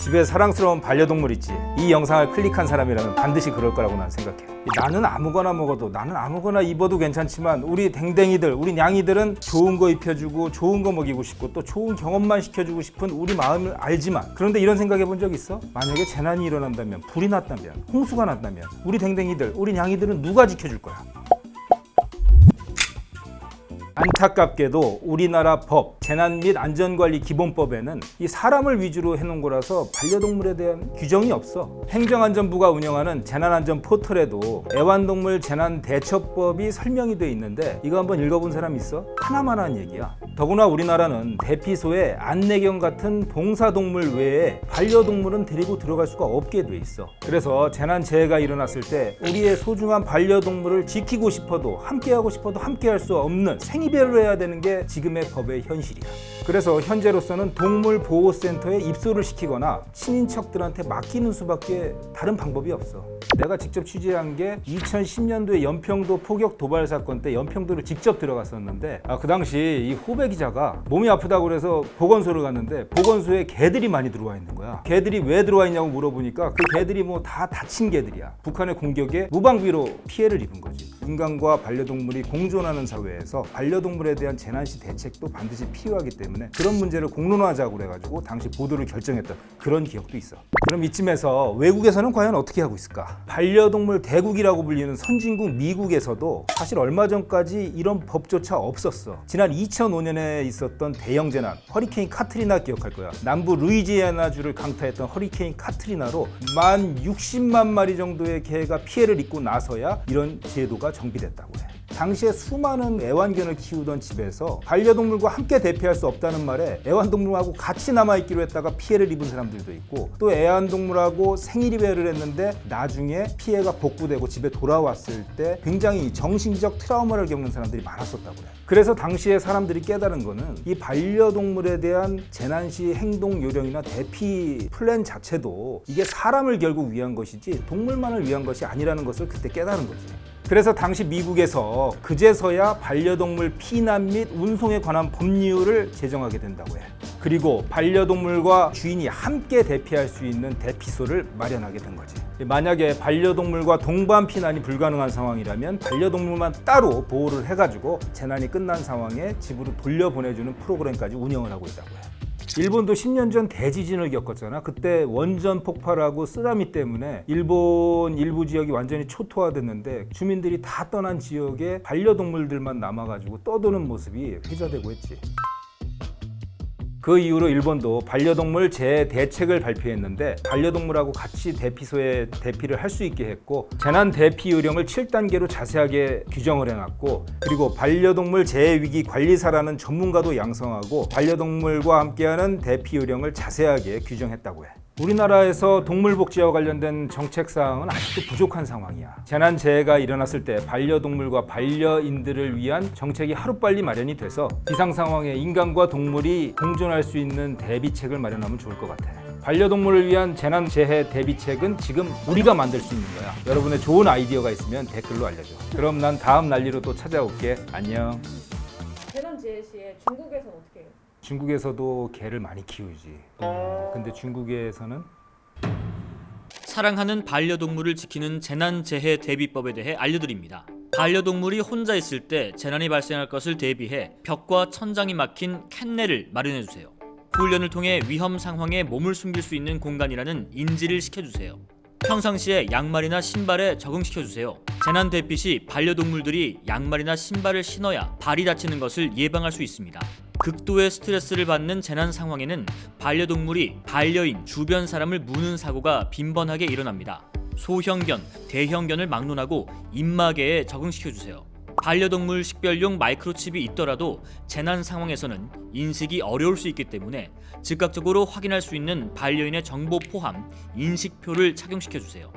집에 사랑스러운 반려동물 있지. 이 영상을 클릭한 사람이라면 반드시 그럴 거라고 난 생각해. 나는 아무거나 먹어도, 나는 아무거나 입어도 괜찮지만 우리 댕댕이들, 우리 냥이들은 좋은 거 입혀주고 좋은 거 먹이고 싶고 또 좋은 경험만 시켜주고 싶은 우리 마음을 알지만, 그런데 이런 생각해 본 적 있어? 만약에 재난이 일어난다면, 불이 났다면, 홍수가 났다면 우리 댕댕이들, 우리 냥이들은 누가 지켜줄 거야? 안타깝게도 우리나라 법, 재난 및 안전관리 기본법에는 이 사람을 위주로 해놓은 거라서 반려동물에 대한 규정이 없어. 행정안전부가 운영하는 재난안전 포털에도 애완동물 재난대처법이 설명이 돼 있는데 이거 한번 읽어본 사람 있어? 하나만 한 얘기야. 더구나 우리나라는 대피소에 안내견 같은 봉사동물 외에 반려동물은 데리고 들어갈 수가 없게 돼 있어. 그래서 재난재해가 일어났을 때 우리의 소중한 반려동물을 지키고 싶어도 함께하고 싶어도 함께할 수 없는 생이별을 해야 되는 게 지금의 법의 현실이야. 그래서 현재로서는 동물보호센터에 입소를 시키거나 친인척들한테 맡기는 수밖에 다른 방법이 없어. 내가 직접 취재한 게 2010년도에 연평도 포격 도발 사건 때 연평도를 직접 들어갔었는데 그 당시 이 후배 기자가 몸이 아프다고 그래서 보건소를 갔는데 보건소에 개들이 많이 들어와 있는 거야. 개들이 왜 들어와 있냐고 물어보니까 그 개들이 뭐 다 다친 개들이야. 북한의 공격에 무방비로 피해를 입은 거지. 인간과 반려동물이 공존하는 사회에서 반려동물에 대한 재난시 대책도 반드시 필요하기 때문에 그런 문제를 공론화하자고 그래가지고 당시 보도를 결정했던 그런 기억도 있어. 그럼 이쯤에서 외국에서는 과연 어떻게 하고 있을까? 반려동물 대국이라고 불리는 선진국 미국에서도 사실 얼마 전까지 이런 법조차 없었어. 지난 2005년에 있었던 대형 재난 허리케인 카트리나 기억할 거야. 남부 루이지애나주를 강타했던 허리케인 카트리나로 만 60만 마리 정도의 개가 피해를 입고 나서야 이런 제도가 정비됐다고 해. 당시에 수많은 애완견을 키우던 집에서 반려동물과 함께 대피할 수 없다는 말에 애완동물하고 같이 남아있기로 했다가 피해를 입은 사람들도 있고, 또 애완동물하고 생일이별을 했는데 나중에 피해가 복구되고 집에 돌아왔을 때 굉장히 정신적 트라우마를 겪는 사람들이 많았었다고 해요. 그래서 당시에 사람들이 깨달은 거는 이 반려동물에 대한 재난시 행동 요령이나 대피 플랜 자체도 이게 사람을 결국 위한 것이지 동물만을 위한 것이 아니라는 것을 그때 깨달은 거지. 그래서 당시 미국에서 그제서야 반려동물 피난 및 운송에 관한 법률을 제정하게 된다고 해. 그리고 반려동물과 주인이 함께 대피할 수 있는 대피소를 마련하게 된 거지. 만약에 반려동물과 동반 피난이 불가능한 상황이라면 반려동물만 따로 보호를 해가지고 재난이 끝난 상황에 집으로 돌려보내주는 프로그램까지 운영을 하고 있다고 해. 일본도 10년 전 대지진을 겪었잖아. 그때 원전 폭발하고 쓰나미 때문에 일본 일부 지역이 완전히 초토화됐는데 주민들이 다 떠난 지역에 반려동물들만 남아가지고 떠도는 모습이 회자되고 했지. 그 이후로 일본도 반려동물 재대책을 발표했는데 반려동물하고 같이 대피소에 대피를 할 수 있게 했고, 재난 대피 요령을 7단계로 자세하게 규정을 해놨고, 그리고 반려동물 재위기 관리사라는 전문가도 양성하고 반려동물과 함께하는 대피 요령을 자세하게 규정했다고 해. 우리나라에서 동물복지와 관련된 정책사항은 아직도 부족한 상황이야. 재난재해가 일어났을 때 반려동물과 반려인들을 위한 정책이 하루빨리 마련이 돼서 비상상황에 인간과 동물이 공존할 수 있는 대비책을 마련하면 좋을 것 같아. 반려동물을 위한 재난재해 대비책은 지금 우리가 만들 수 있는 거야. 여러분의 좋은 아이디어가 있으면 댓글로 알려줘. 그럼 난 다음 난리로 또 찾아올게. 안녕. 재난지혜 시에 중국에서는 어떻게 해요? 중국에서도 개를 많이 키우지. 근데 중국에서는 사랑하는 반려동물을 지키는 재난재해 대비법에 대해 알려드립니다. 반려동물이 혼자 있을 때 재난이 발생할 것을 대비해 벽과 천장이 막힌 캔넬을 마련해주세요. 훈련을 통해 위험 상황에 몸을 숨길 수 있는 공간이라는 인지를 시켜주세요. 평상시에 양말이나 신발에 적응시켜주세요. 재난 대피 시 반려동물들이 양말이나 신발을 신어야 발이 다치는 것을 예방할 수 있습니다. 극도의 스트레스를 받는 재난 상황에는 반려동물이 반려인 주변 사람을 무는 사고가 빈번하게 일어납니다. 소형견, 대형견을 막론하고 입마개에 적응시켜주세요. 반려동물 식별용 마이크로칩이 있더라도 재난 상황에서는 인식이 어려울 수 있기 때문에 즉각적으로 확인할 수 있는 반려인의 정보 포함 인식표를 착용시켜주세요.